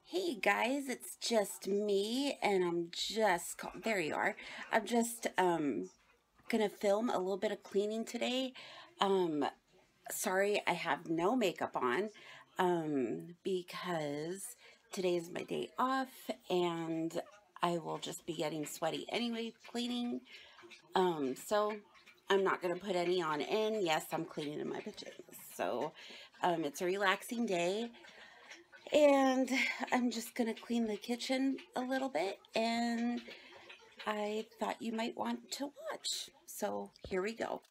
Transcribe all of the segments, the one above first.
Hey guys, it's just me, and there you are. I'm just gonna film a little bit of cleaning today. Sorry I have no makeup on because today is my day off and I will just be getting sweaty anyway cleaning. So I'm not gonna put any on, and yes, I'm cleaning in my pajamas. So it's a relaxing day. And I'm just going to clean the kitchen a little bit, and I thought you might want to watch. So here we go.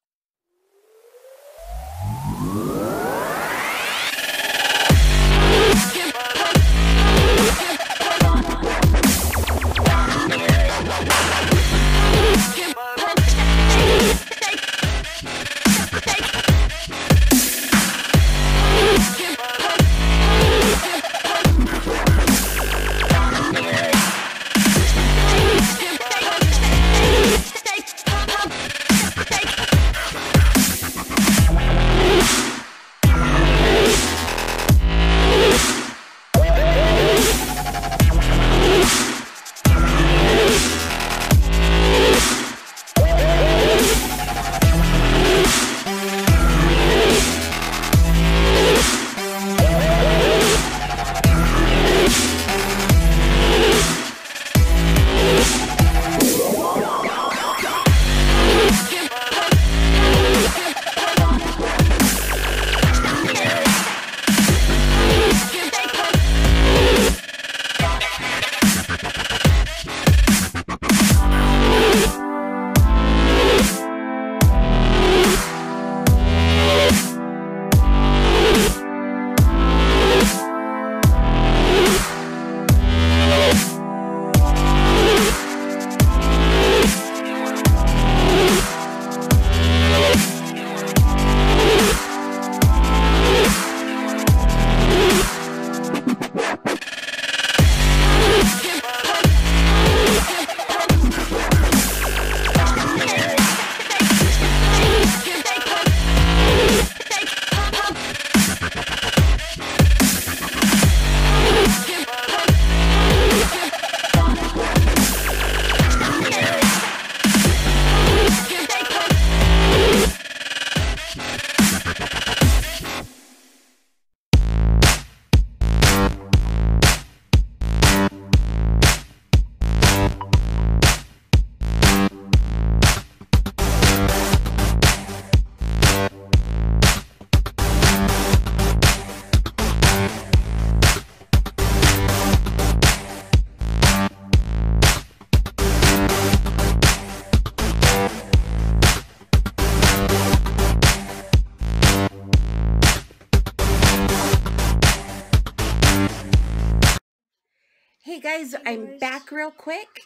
Hey guys, I'm back real quick.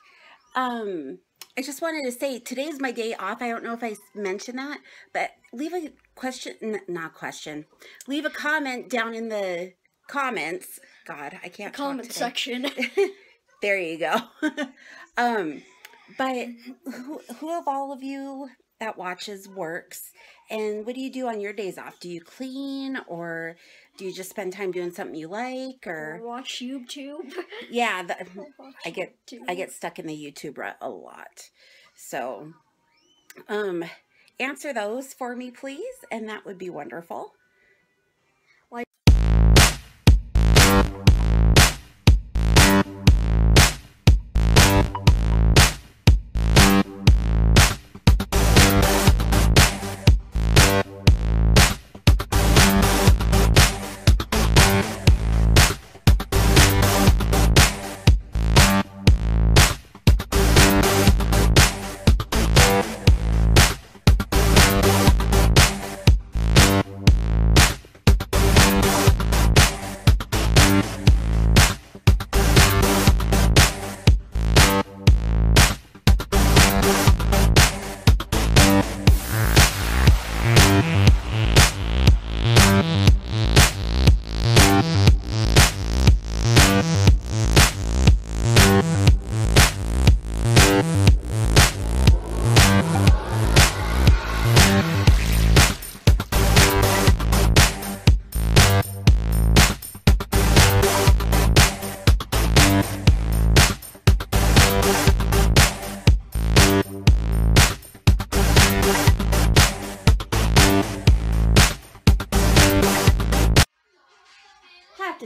I just wanted to say today's my day off. I don't know if I mentioned that, but leave a leave a comment down in the comments. God, I can't talk comment today. section. There you go. But who of all of you that watches works, and what do you do on your days off? Do you clean, or do you just spend time doing something you like, or watch YouTube? Yeah, I get stuck in the YouTube rut a lot. So, answer those for me, please, and that would be wonderful.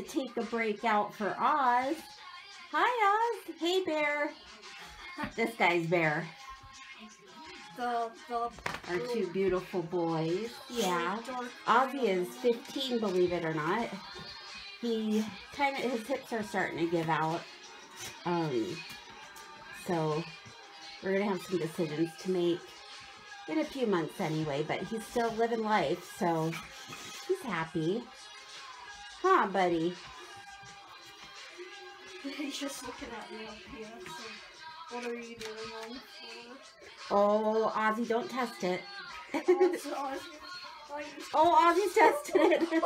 take a break out for Oz. Hi, Oz. Hey, Bear. This guy's Bear. Our two beautiful boys. Yeah. Ozzy is 15, believe it or not. His hips are starting to give out. So we're going to have some decisions to make in a few months anyway, but he's still living life, so he's happy. Huh, buddy? He's just looking at me up here. So what are you doing on the floor? Oh, Ozzy, don't test it. Oh, Oh, Ozzy's testing it.